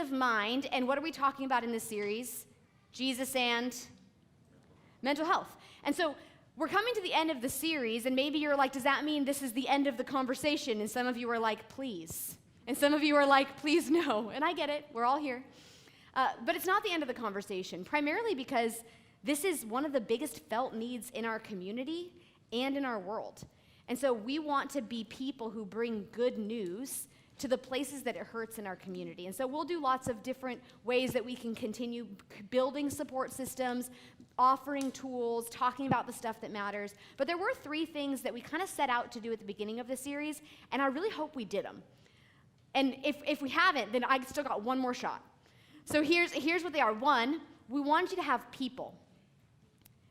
of mind. And what are we talking about in this series? Jesus and mental health. And so we're coming to the end of the series, and maybe you're like, does that mean this is the end of the conversation? And some of you are like, please. And some of you are like, please no. And I get it. We're all here. But it's not the end of the conversation, primarily because this is one of the biggest felt needs in our community and in our world. And so we want to be people who bring good news to the places that it hurts in our community. And so we'll do lots of different ways that we can continue building support systems, offering tools, talking about the stuff that matters. But there were 3 things that we kind of set out to do at the beginning of the series, and I really hope we did them. And if we haven't, then I still got one more shot. So here's what they are. 1, we want you to have people.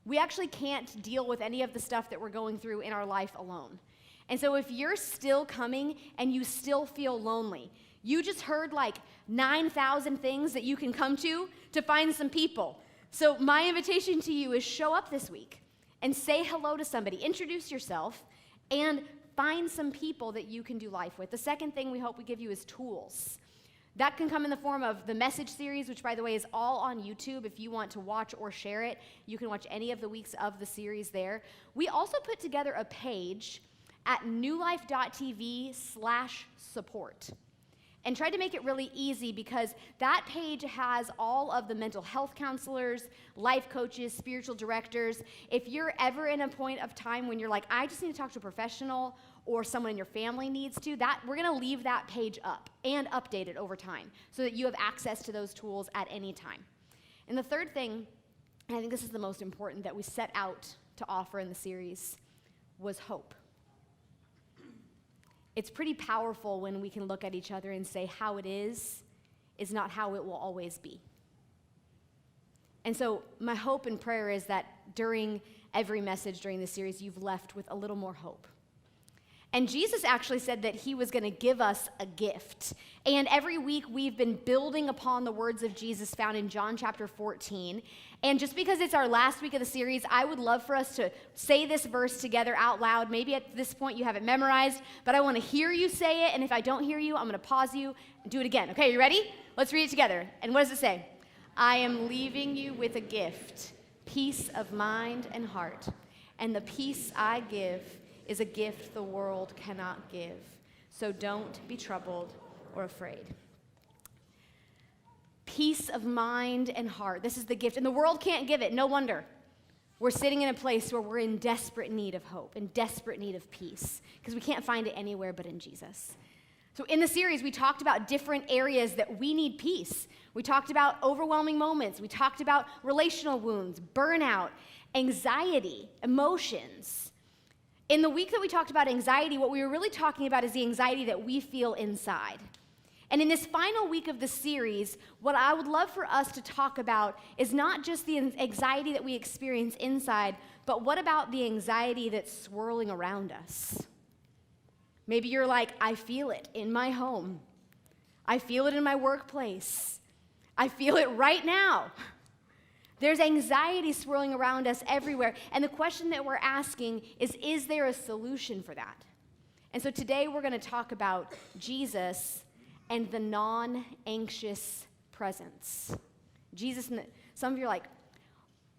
We actually can't deal with any of the stuff that we're going through in our life alone. And so if you're still coming and you still feel lonely, you just heard like 9,000 things that you can come to find some people. So my invitation to you is show up this week and say hello to somebody, introduce yourself, and find some people that you can do life with. The second thing we hope we give you is tools. That can come in the form of the message series, which, by the way, is all on YouTube. If you want to watch or share it, you can watch any of the weeks of the series there. We also put together a page at newlife.tv/support and tried to make it really easy because that page has all of the mental health counselors, life coaches, spiritual directors. If you're ever in a point of time when you're like, I just need to talk to a professional or someone in your family needs to, we're going to leave that page up and update it over time so that you have access to those tools at any time. And the third thing, and I think this is the most important that we set out to offer in the series, was hope. It's pretty powerful when we can look at each other and say how it is not how it will always be. And so my hope and prayer is that during every message during this series, you've left with a little more hope. And Jesus actually said that he was going to give us a gift. And every week we've been building upon the words of Jesus found in John chapter 14. And just because it's our last week of the series, I would love for us to say this verse together out loud. Maybe at this point you have it memorized, but I want to hear you say it. And if I don't hear you, I'm going to pause you and do it again. Okay, you ready? Let's read it together. And what does it say? I am leaving you with a gift, peace of mind and heart. And the peace I give is a gift the world cannot give. So don't be troubled or afraid. Peace of mind and heart. This is the gift. And the world can't give it. No wonder. We're sitting in a place where we're in desperate need of hope, in desperate need of peace, because we can't find it anywhere but in Jesus. So in the series, we talked about different areas that we need peace. We talked about overwhelming moments. We talked about relational wounds, burnout, anxiety, emotions. In the week that we talked about anxiety, what we were really talking about is the anxiety that we feel inside. And in this final week of the series, what I would love for us to talk about is not just the anxiety that we experience inside, but what about the anxiety that's swirling around us? Maybe you're like, I feel it in my home. I feel it in my workplace. I feel it right now. There's anxiety swirling around us everywhere. And the question that we're asking is there a solution for that? And so today we're going to talk about Jesus and the non-anxious presence. Jesus, some of you are like,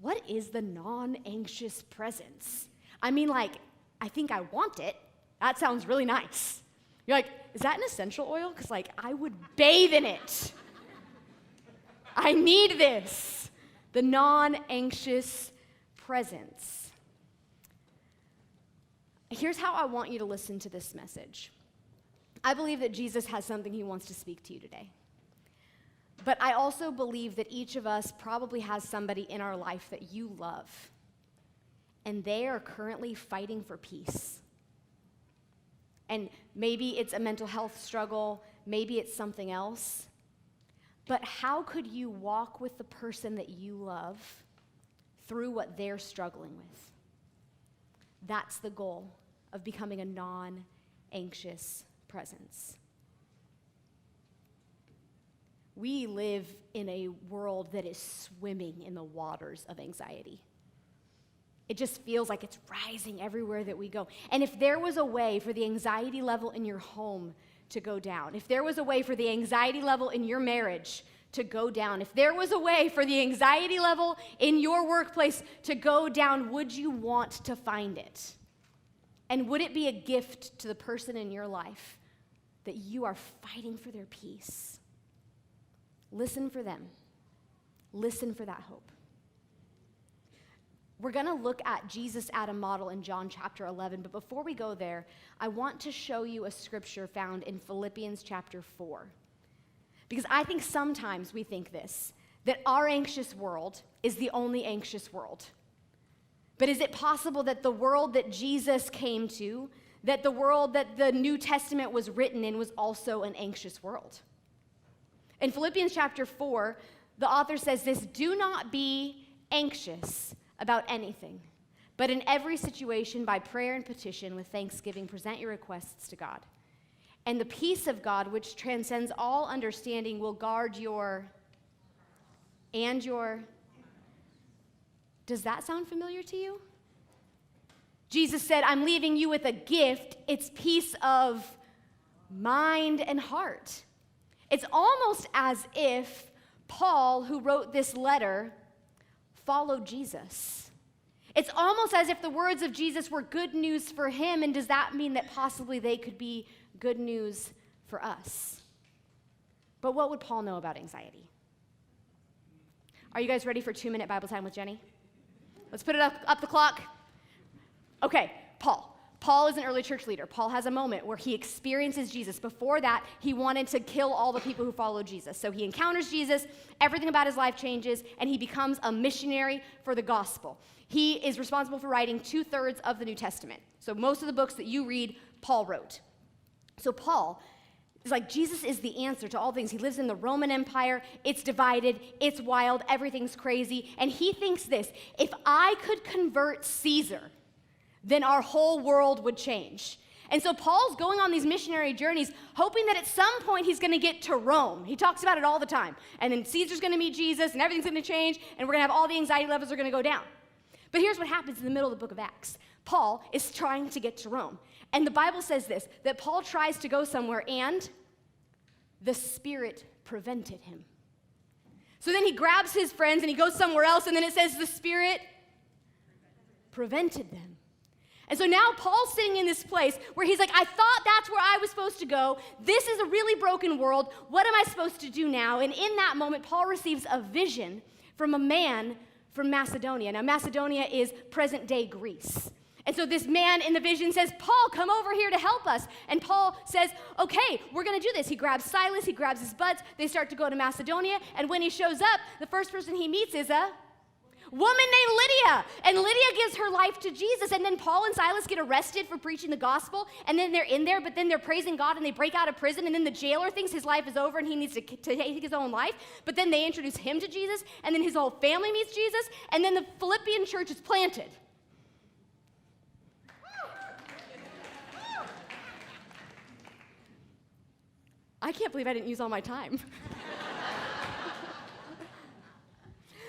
what is the non-anxious presence? I mean, like, I think I want it. That sounds really nice. You're like, is that an essential oil? Because, like, I would bathe in it. I need this. The non-anxious presence. Here's how I want you to listen to this message. I believe that Jesus has something he wants to speak to you today. But I also believe that each of us probably has somebody in our life that you love, and they are currently fighting for peace. And maybe it's a mental health struggle, maybe it's something else. But how could you walk with the person that you love through what they're struggling with? That's the goal of becoming a non-anxious presence. We live in a world that is swimming in the waters of anxiety. It just feels like it's rising everywhere that we go. And if there was a way for the anxiety level in your home to go down, if there was a way for the anxiety level in your marriage to go down, if there was a way for the anxiety level in your workplace to go down, would you want to find it? And would it be a gift to the person in your life that you are fighting for their peace? Listen for them. Listen for that hope. We're going to look at Jesus at a model in John chapter 11, but before we go there, I want to show you a scripture found in Philippians chapter 4. Because I think sometimes we think this, that our anxious world is the only anxious world. But is it possible that the world that Jesus came to, that the world that the New Testament was written in, was also an anxious world? In Philippians chapter 4, the author says this: do not be anxious about anything, but in every situation, by prayer and petition, with thanksgiving, present your requests to God. And the peace of God, which transcends all understanding, will guard your. Does that sound familiar to you? Jesus said, I'm leaving you with a gift. It's peace of mind and heart. It's almost as if Paul, who wrote this letter, followed Jesus. It's almost as if the words of Jesus were good news for him, and does that mean that possibly they could be good news for us? But what would Paul know about anxiety? Are you guys ready for 2-minute Bible time with Jenny? Let's put it up the clock. Okay, Paul. Paul is an early church leader. Paul has a moment where he experiences Jesus. Before that, he wanted to kill all the people who followed Jesus. So he encounters Jesus, everything about his life changes, and he becomes a missionary for the gospel. He is responsible for writing 2/3 of the New Testament. So most of the books that you read, Paul wrote. So Paul is like, Jesus is the answer to all things. He lives in the Roman Empire. It's divided. It's wild. Everything's crazy. And he thinks this: if I could convert Caesar, then our whole world would change. And so Paul's going on these missionary journeys, hoping that at some point he's going to get to Rome. He talks about it all the time. And then Caesar's going to meet Jesus, and everything's going to change, and we're going to have all the anxiety levels are going to go down. But here's what happens in the middle of the book of Acts. Paul is trying to get to Rome. And the Bible says this, that Paul tries to go somewhere, and the Spirit prevented him. So then he grabs his friends, and he goes somewhere else, and then it says the Spirit prevented them. And so now Paul's sitting in this place where he's like, I thought that's where I was supposed to go. This is a really broken world. What am I supposed to do now? And in that moment, Paul receives a vision from a man from Macedonia. Now, Macedonia is present-day Greece. And so this man in the vision says, Paul, come over here to help us. And Paul says, okay, we're going to do this. He grabs Silas, he grabs his buds. They start to go to Macedonia. And when he shows up, the first person he meets is a woman named Lydia. And Lydia gives her life to Jesus. And then Paul and Silas get arrested for preaching the gospel. And then they're in there, but then they're praising God, and they break out of prison. And then the jailer thinks his life is over and he needs to take his own life. But then they introduce him to Jesus. And then his whole family meets Jesus. And then the Philippian church is planted. I can't believe I didn't use all my time.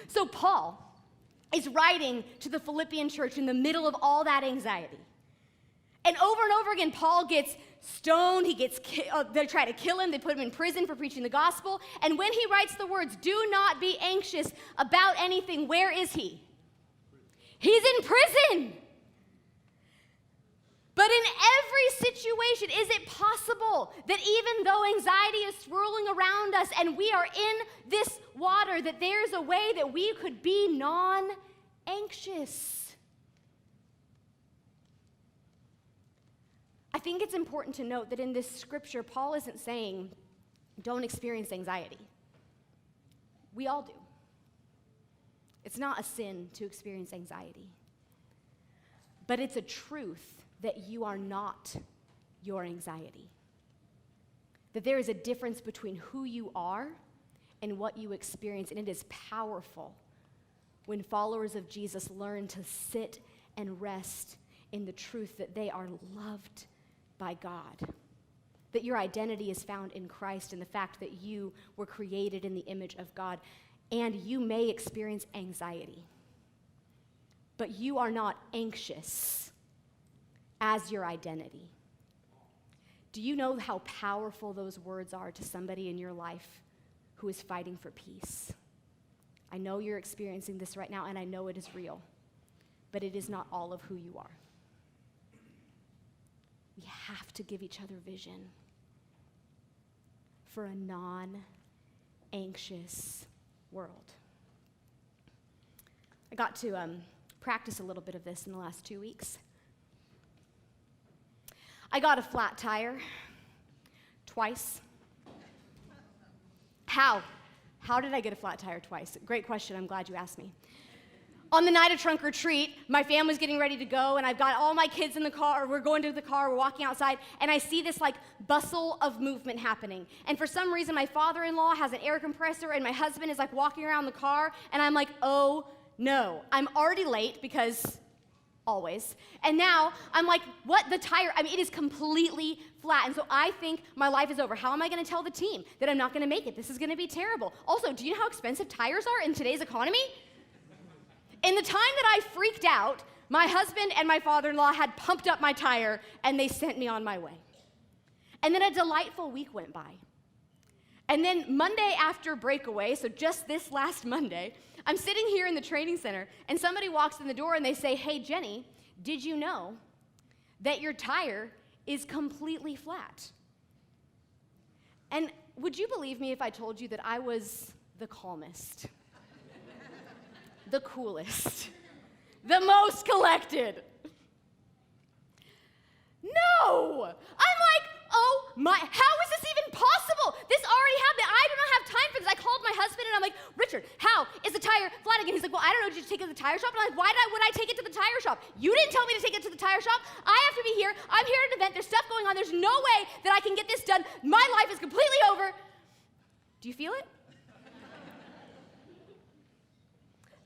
So Paul is writing to the Philippian church in the middle of all that anxiety. And over again, Paul gets stoned. They try to kill him. They put him in prison for preaching the gospel. And when he writes the words, do not be anxious about anything, where is he? He's in prison. But in every situation, is it possible that even though anxiety is swirling around us and we are in this water, that there's a way that we could be non-anxious? I think it's important to note that in this scripture, Paul isn't saying, don't experience anxiety. We all do. It's not a sin to experience anxiety. But it's a truth that you are not your anxiety. That there is a difference between who you are and what you experience, and it is powerful when followers of Jesus learn to sit and rest in the truth that they are loved by God. That your identity is found in Christ and the fact that you were created in the image of God, and you may experience anxiety, but you are not anxious as your identity. Do you know how powerful those words are to somebody in your life who is fighting for peace? I know you're experiencing this right now, and I know it is real, but it is not all of who you are. We have to give each other vision for a non-anxious world. I got to practice a little bit of this in the last 2 weeks. I got a flat tire twice. How? How did I get a flat tire twice? Great question. I'm glad you asked me. On the night of trunk or treat, my family's getting ready to go, and I've got all my kids in the car. We're going to the car, we're walking outside, and I see this like bustle of movement happening. And for some reason, my father-in-law has an air compressor, and my husband is like walking around the car, and I'm like, oh no. I'm already late because always. And now I'm like, what? The tire, I mean, it is completely flat. And so I think my life is over. How am I going to tell the team that I'm not going to make it? This is going to be terrible. Also, do you know how expensive tires are in today's economy? In the time that I freaked out, my husband and my father-in-law had pumped up my tire, and they sent me on my way. And then a delightful week went by. And then Monday after breakaway, so just this last Monday, I'm sitting here in the training center, and somebody walks in the door and they say, hey, Jenny, did you know that your tire is completely flat? And would you believe me if I told you that I was the calmest, the coolest, the most collected? No! I'm like, oh my, how is this even possible? This already happened. I do not have time for this. I called my husband and I'm like, Richard, how is the tire flat again? He's like, well, I don't know, did you take it to the tire shop? And I'm like, why would I take it to the tire shop? You didn't tell me to take it to the tire shop. I have to be here. I'm here at an event. There's stuff going on. There's no way that I can get this done. My life is completely over. Do you feel it?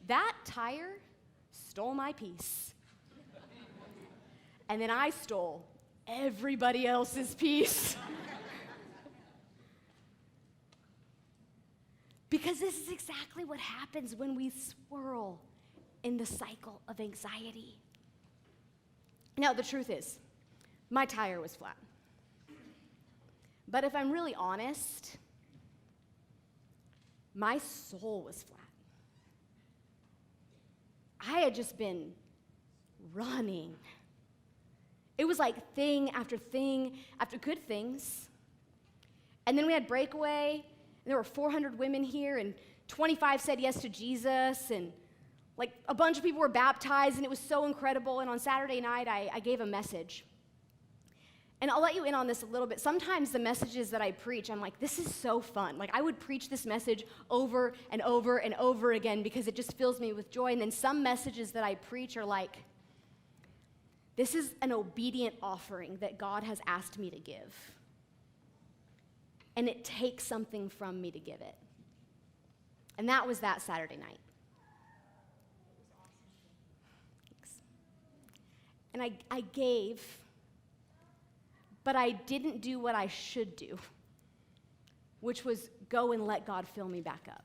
That tire stole my peace. And then I stole everybody else's peace. Because this is exactly what happens when we swirl in the cycle of anxiety. Now, the truth is, my tire was flat. But if I'm really honest, my soul was flat. I had just been running. It was like thing after good things. And then we had breakaway, and there were 400 women here, and 25 said yes to Jesus, and like a bunch of people were baptized, and it was so incredible. And on Saturday night, I gave a message. And I'll let you in on this a little bit. Sometimes the messages that I preach, I'm like, this is so fun. Like, I would preach this message over and over and over again because it just fills me with joy. And then some messages that I preach are like, this is an obedient offering that God has asked me to give. And it takes something from me to give it. And that was that Saturday night. Thanks. And I gave, but I didn't do what I should do, which was go and let God fill me back up.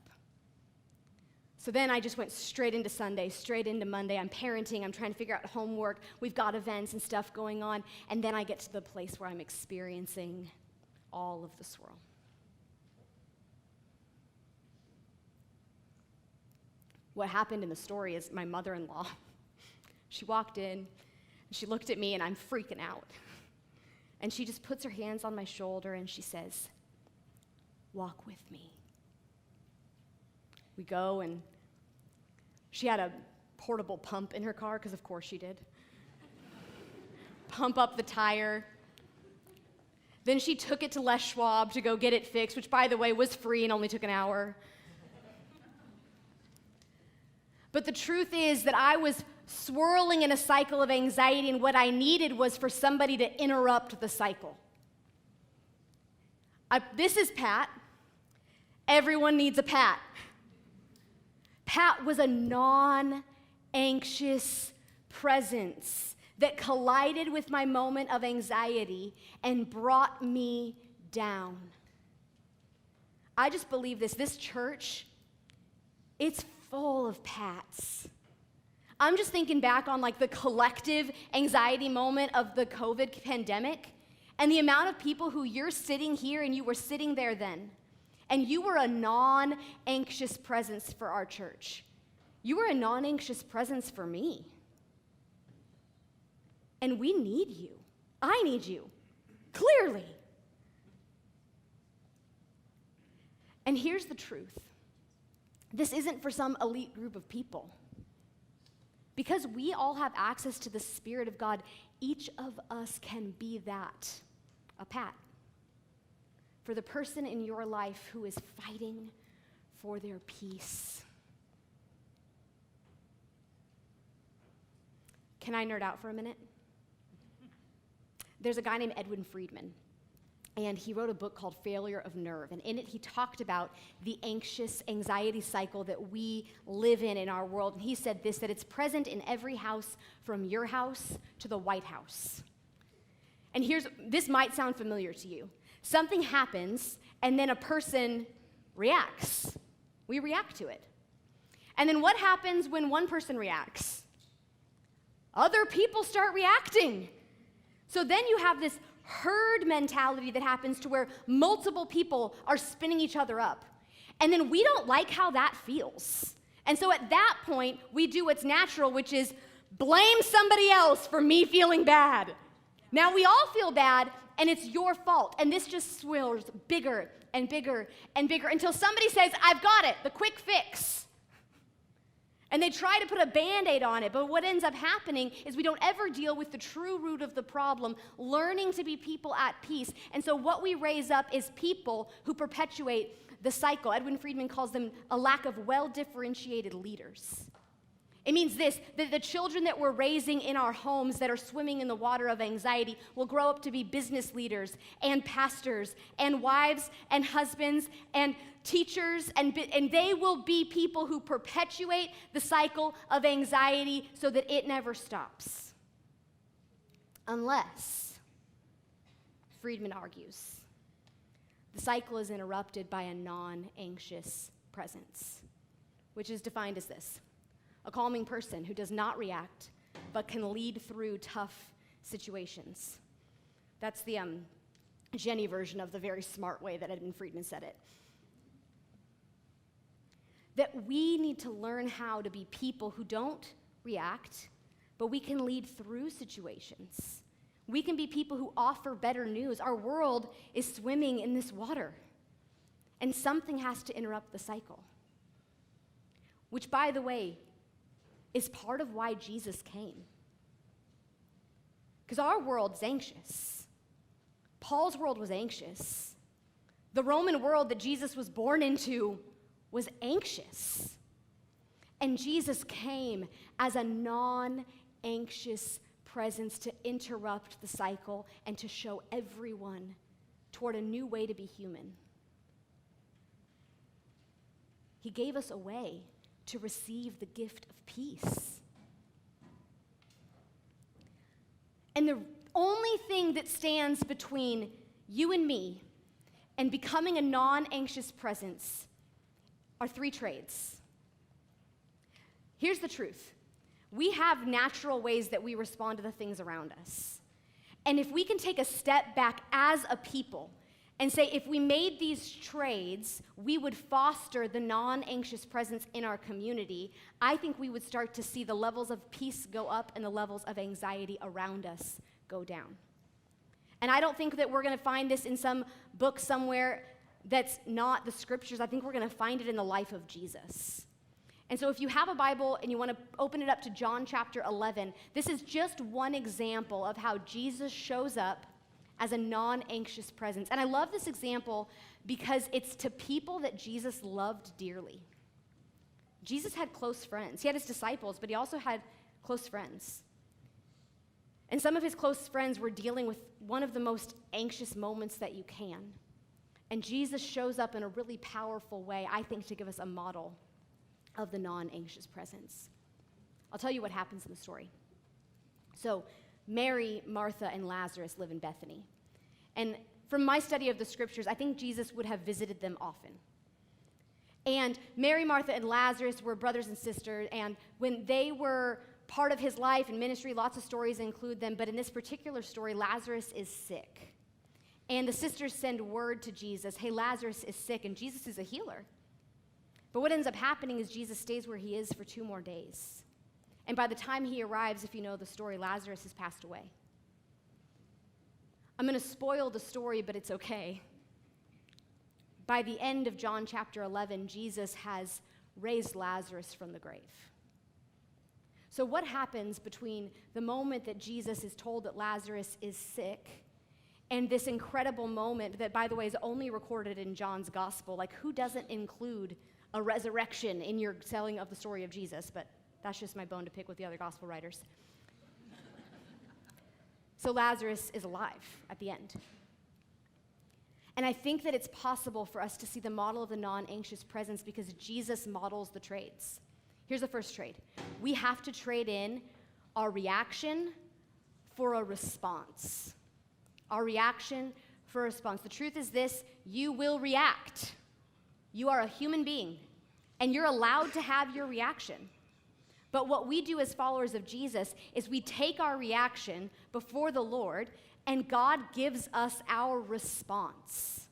So then I just went straight into Sunday, straight into Monday. I'm parenting, I'm trying to figure out homework. We've got events and stuff going on. And then I get to the place where I'm experiencing all of the swirl. What happened in the story is my mother-in-law, she walked in, and she looked at me, and I'm freaking out. And she just puts her hands on my shoulder, and she says, walk with me. We go, and she had a portable pump in her car, because of course she did. Pump up the tire. Then she took it to Les Schwab to go get it fixed, which, by the way, was free and only took an hour. But the truth is that I was swirling in a cycle of anxiety, and what I needed was for somebody to interrupt the cycle. This is Pat. Everyone needs a Pat. Pat was a non-anxious presence that collided with my moment of anxiety and brought me down. I just believe this church, it's full of Pats. I'm just thinking back on like the collective anxiety moment of the COVID pandemic, And the amount of people who you're sitting here and you were sitting there then, and you were a non-anxious presence for our church. You were a non-anxious presence for me. And we need you. I need you, clearly. And here's the truth. This isn't for some elite group of people. Because we all have access to the Spirit of God, each of us can be that, a Pat, for the person in your life who is fighting for their peace. Can I nerd out for a minute? There's a guy named Edwin Friedman, and he wrote a book called Failure of Nerve, and in it he talked about the anxious anxiety cycle that we live in our world, and he said this, that it's present in every house from your house to the White House. And this might sound familiar to you. Something happens, and then a person reacts. We react to it. And then what happens when one person reacts? Other people start reacting. So then you have this herd mentality that happens to where multiple people are spinning each other up. And then we don't like how that feels. And so at that point, we do what's natural, which is blame somebody else for me feeling bad. Now we all feel bad, and it's your fault. And this just swells bigger and bigger and bigger until somebody says, I've got it, the quick fix. And they try to put a Band-Aid on it, but what ends up happening is we don't ever deal with the true root of the problem, learning to be people at peace. And so what we raise up is people who perpetuate the cycle. Edwin Friedman calls them a lack of well-differentiated leaders. It means this, that the children that we're raising in our homes that are swimming in the water of anxiety will grow up to be business leaders and pastors and wives and husbands and teachers, and they will be people who perpetuate the cycle of anxiety so that it never stops. Unless, Friedman argues, the cycle is interrupted by a non-anxious presence, which is defined as this: a calming person who does not react but can lead through tough situations. That's the Jenny version of the very smart way that Edwin Friedman said it. That we need to learn how to be people who don't react, but we can lead through situations. We can be people who offer better news. Our world is swimming in this water, and something has to interrupt the cycle. Which, by the way, is part of why Jesus came. Because our world's anxious. Paul's world was anxious. The Roman world that Jesus was born into was anxious. And Jesus came as a non-anxious presence to interrupt the cycle and to show everyone toward a new way to be human. He gave us a way to receive the gift of peace. And the only thing that stands between you and me and becoming a non-anxious presence are three trades. Here's the truth. We have natural ways that we respond to the things around us. And if we can take a step back as a people and say, if we made these trades, we would foster the non-anxious presence in our community, I think we would start to see the levels of peace go up and the levels of anxiety around us go down. And I don't think that we're going to find this in some book somewhere that's not the scriptures. I think we're going to find it in the life of Jesus. And so if you have a Bible and you want to open it up to John chapter 11, this is just one example of how Jesus shows up as a non-anxious presence. And I love this example because it's to people that Jesus loved dearly. Jesus had close friends. He had his disciples, but he also had close friends. And some of his close friends were dealing with one of the most anxious moments that you can. And Jesus shows up in a really powerful way, I think, to give us a model of the non-anxious presence. I'll tell you what happens in the story. So Mary, Martha, and Lazarus live in Bethany. And from my study of the scriptures, I think Jesus would have visited them often. And Mary, Martha, and Lazarus were brothers and sisters, and when they were part of his life and ministry, lots of stories include them, but in this particular story, Lazarus is sick. And the sisters send word to Jesus, hey, Lazarus is sick, and Jesus is a healer. But what ends up happening is Jesus stays where he is for 2 more days. And by the time he arrives, if you know the story, Lazarus has passed away. I'm going to spoil the story, but it's okay. By the end of John chapter 11, Jesus has raised Lazarus from the grave. So what happens between the moment that Jesus is told that Lazarus is sick and this incredible moment that, by the way, is only recorded in John's gospel? Like, who doesn't include a resurrection in your telling of the story of Jesus? But that's just my bone to pick with the other gospel writers. So Lazarus is alive at the end. And I think that it's possible for us to see the model of the non-anxious presence because Jesus models the trades. Here's the first trade. We have to trade in our reaction for a response. Our reaction for a response. The truth is this: you will react. You are a human being, and you're allowed to have your reaction. But what we do as followers of Jesus is we take our reaction before the Lord, and God gives us our response.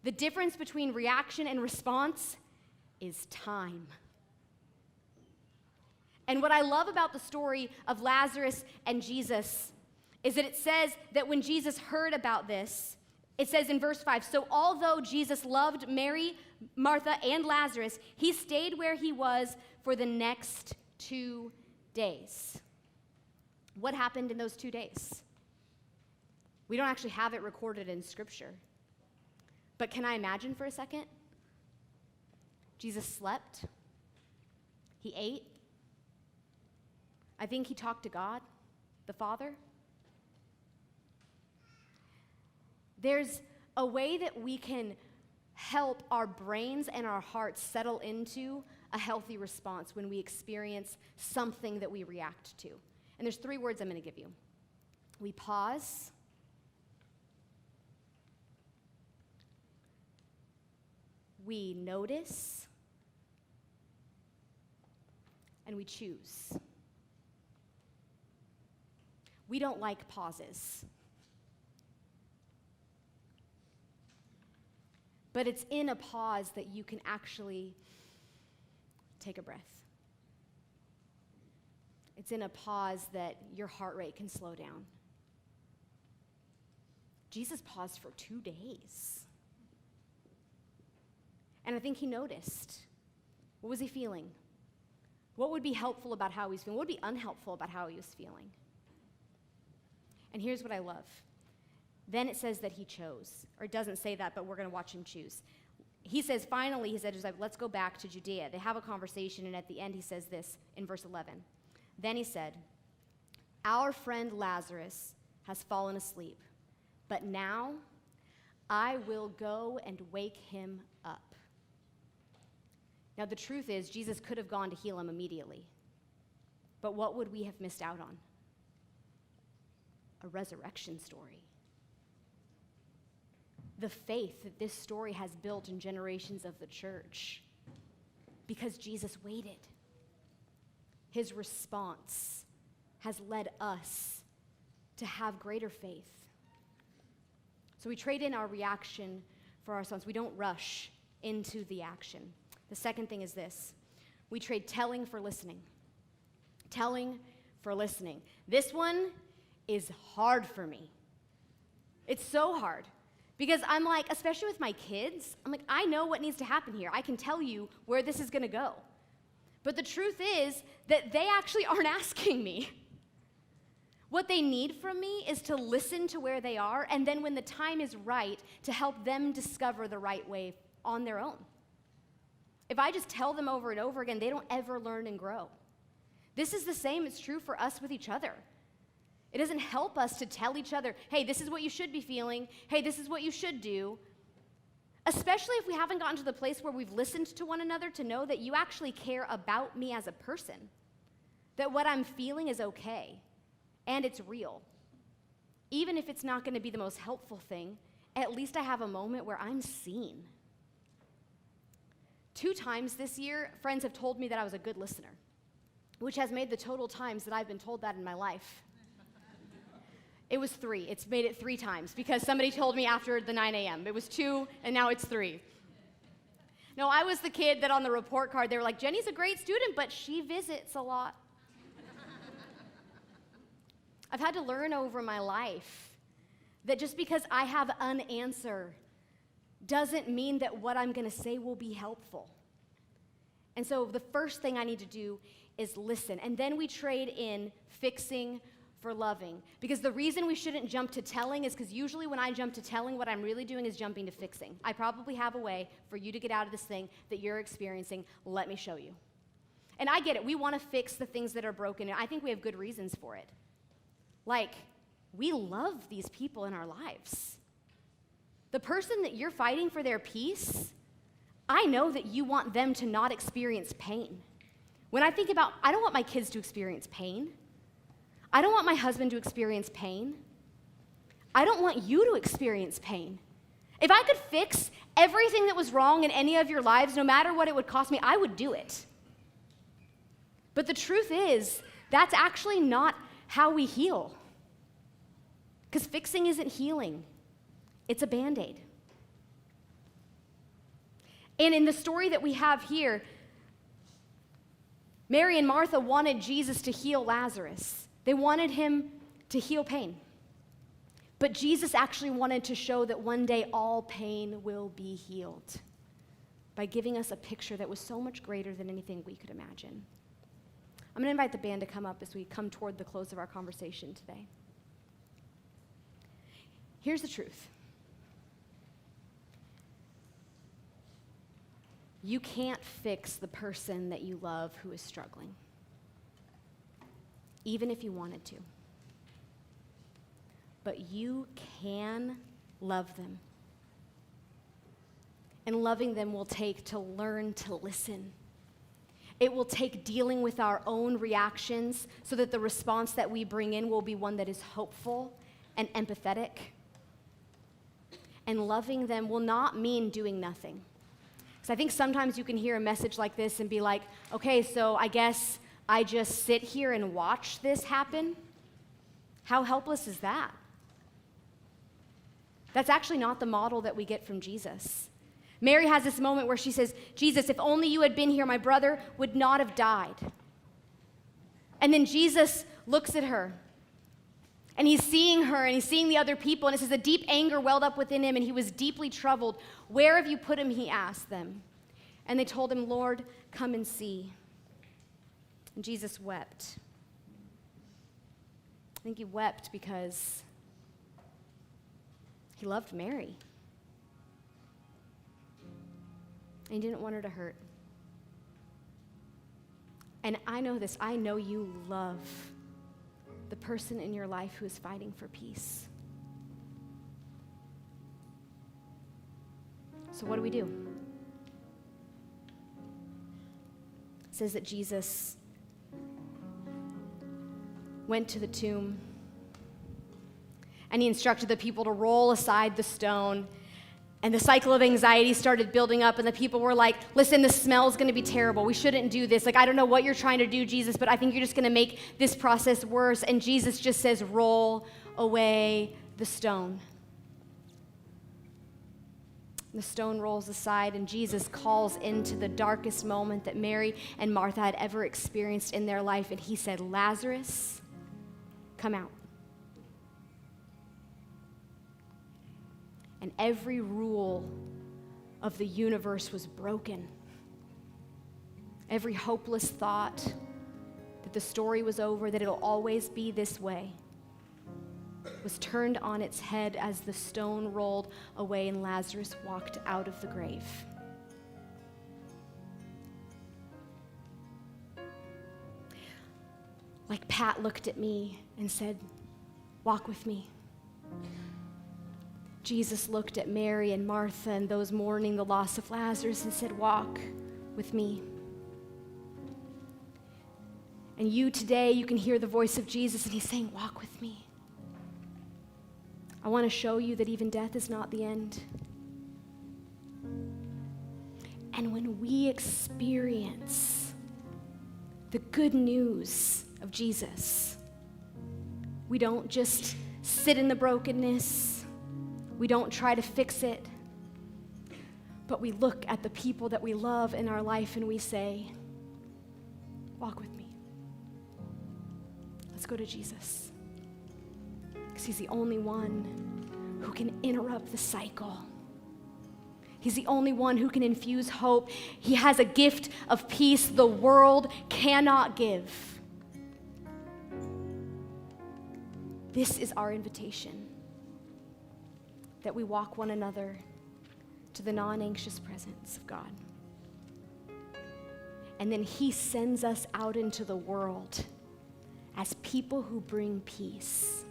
The difference between reaction and response is time. And what I love about the story of Lazarus and Jesus is that it says that when Jesus heard about this, it says in verse 5, so although Jesus loved Mary, Martha, and Lazarus, he stayed where he was for the next 2 days. What happened in those 2 days? We don't actually have it recorded in Scripture. But can I imagine for a second? Jesus slept. He ate. I think he talked to God, the Father. There's a way that we can help our brains and our hearts settle into a healthy response when we experience something that we react to. And there's 3 words I'm going to give you. We pause, we notice, and we choose. We don't like pauses. But it's in a pause that you can actually take a breath. It's in a pause that your heart rate can slow down. Jesus paused for 2 days. And I think he noticed. What was he feeling? What would be helpful about how he was feeling? What would be unhelpful about how he was feeling? And here's what I love. Then it says that he chose. Or it doesn't say that, but we're going to watch him choose. He says, finally, he said, let's go back to Judea. They have a conversation, and at the end he says this in verse 11. Then he said, our friend Lazarus has fallen asleep, but now I will go and wake him up. Now, the truth is, Jesus could have gone to heal him immediately. But what would we have missed out on? A resurrection story. The faith that this story has built in generations of the church because Jesus waited. His response has led us to have greater faith. So we trade in our reaction for our response. We don't rush into the action. The second thing is this. We trade telling for listening. Telling for listening. This one is hard for me. It's so hard. Because I'm like, especially with my kids, I'm like, I know what needs to happen here. I can tell you where this is going to go. But the truth is that they actually aren't asking me. What they need from me is to listen to where they are, and then when the time is right, to help them discover the right way on their own. If I just tell them over and over again, they don't ever learn and grow. This is the same, it's true for us with each other. It doesn't help us to tell each other, hey, this is what you should be feeling. Hey, this is what you should do. Especially if we haven't gotten to the place where we've listened to one another to know that you actually care about me as a person. That what I'm feeling is okay and it's real. Even if it's not going to be the most helpful thing, at least I have a moment where I'm seen. 2 times this year, friends have told me that I was a good listener, which has made the total times that I've been told that in my life It was 3. It's made it 3 times because somebody told me after the 9 a.m. It was 2, and now it's 3. No, I was the kid that on the report card, they were like, Jenny's a great student, but she visits a lot. I've had to learn over my life that just because I have an answer doesn't mean that what I'm going to say will be helpful. And so the first thing I need to do is listen. And then we trade in fixing for loving. Because the reason we shouldn't jump to telling is because usually when I jump to telling, what I'm really doing is jumping to fixing. I probably have a way for you to get out of this thing that you're experiencing. Let me show you. And I get it. We want to fix the things that are broken, and I think we have good reasons for it. Like, we love these people in our lives. The person that you're fighting for their peace, I know that you want them to not experience pain. When I think about, I don't want my kids to experience pain. I don't want my husband to experience pain. I don't want you to experience pain. If I could fix everything that was wrong in any of your lives, no matter what it would cost me, I would do it. But the truth is, that's actually not how we heal. Because fixing isn't healing. It's a Band-Aid. And in the story that we have here, Mary and Martha wanted Jesus to heal Lazarus. They wanted him to heal pain. But Jesus actually wanted to show that one day all pain will be healed by giving us a picture that was so much greater than anything we could imagine. I'm going to invite the band to come up as we come toward the close of our conversation today. Here's the truth. You can't fix the person that you love who is struggling, even if you wanted to. But you can love them. And loving them will take to learn to listen. It will take dealing with our own reactions so that the response that we bring in will be one that is hopeful and empathetic. And loving them will not mean doing nothing. Because I think sometimes you can hear a message like this and be like, okay, so I guess I just sit here and watch this happen? How helpless is that? That's actually not the model that we get from Jesus. Mary has this moment where she says, Jesus, if only you had been here, my brother would not have died. And then Jesus looks at her, and he's seeing her, and he's seeing the other people, and it says a deep anger welled up within him, and he was deeply troubled. Where have you put him, he asked them. And they told him, Lord, come and see. And Jesus wept. I think he wept because he loved Mary. And he didn't want her to hurt. And I know this. I know you love the person in your life who is fighting for peace. So what do we do? It says that Jesus went to the tomb and he instructed the people to roll aside the stone. And the cycle of anxiety started building up, and the people were like, listen, the smell is going to be terrible. We shouldn't do this. Like, I don't know what you're trying to do, Jesus, but I think you're just going to make this process worse. And Jesus just says, roll away the stone. The stone rolls aside, and Jesus calls into the darkest moment that Mary and Martha had ever experienced in their life, and he said, Lazarus, come out. And every rule of the universe was broken. Every hopeless thought that the story was over, that it'll always be this way, was turned on its head as the stone rolled away and Lazarus walked out of the grave. Like Pat looked at me and said, walk with me. Jesus looked at Mary and Martha and those mourning the loss of Lazarus and said, walk with me. And you today, you can hear the voice of Jesus and he's saying, walk with me. I want to show you that even death is not the end. And when we experience the good news of Jesus, we don't just sit in the brokenness. We don't try to fix it. But we look at the people that we love in our life and we say, walk with me. Let's go to Jesus. Because he's the only one who can interrupt the cycle. He's the only one who can infuse hope. He has a gift of peace the world cannot give. This is our invitation, that we walk one another to the non-anxious presence of God. And then he sends us out into the world as people who bring peace.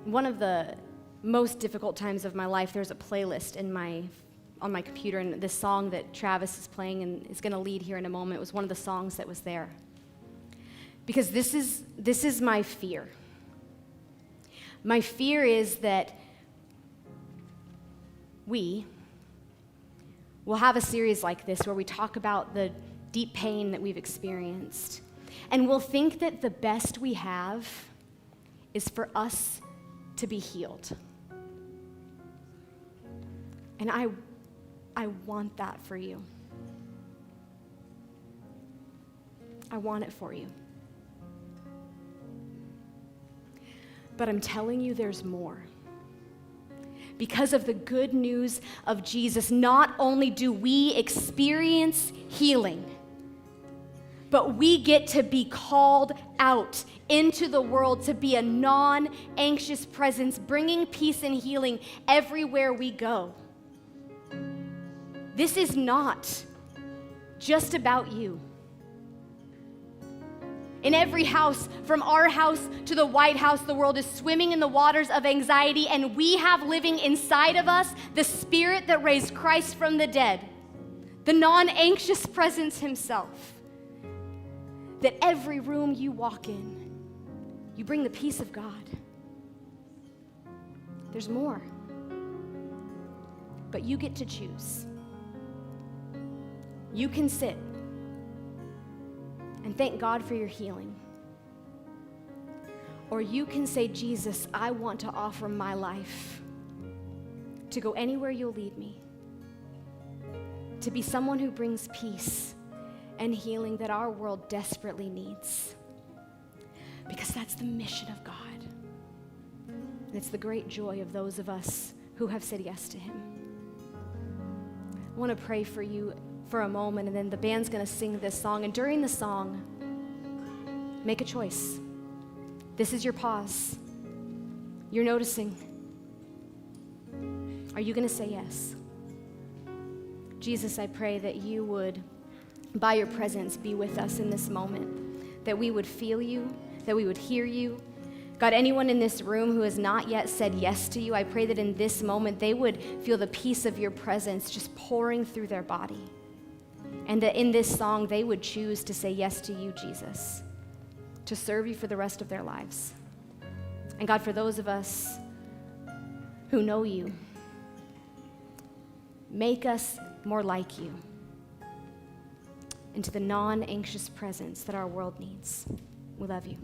One of the most difficult times of my life, there's a playlist on my computer, and this song that Travis is playing and is going to lead here in a moment was one of the songs that was there. Because this is my fear. My fear is that we will have a series like this where we talk about the deep pain that we've experienced, and we'll think that the best we have is for us to be healed. And I want that for you. I want it for you. But I'm telling you, there's more. Because of the good news of Jesus, not only do we experience healing, but we get to be called out into the world to be a non-anxious presence, bringing peace and healing everywhere we go. This is not just about you. In every house, from our house to the White House, the world is swimming in the waters of anxiety, and we have living inside of us the Spirit that raised Christ from the dead, the non-anxious presence himself. That every room you walk in, you bring the peace of God. There's more. But you get to choose. You can sit and thank God for your healing. Or you can say, Jesus, I want to offer my life to go anywhere you'll lead me, to be someone who brings peace and healing that our world desperately needs. Because that's the mission of God. And it's the great joy of those of us who have said yes to him. I want to pray for you for a moment, and then the band's going to sing this song. And during the song, make a choice. This is your pause. You're noticing. Are you going to say yes? Jesus, I pray that you would, by your presence, be with us in this moment, that we would feel you, that we would hear you. God, anyone in this room who has not yet said yes to you, I pray that in this moment they would feel the peace of your presence just pouring through their body. And that in this song they would choose to say yes to you, Jesus, to serve you for the rest of their lives. And God, for those of us who know you, make us more like you into the non-anxious presence that our world needs. We love you.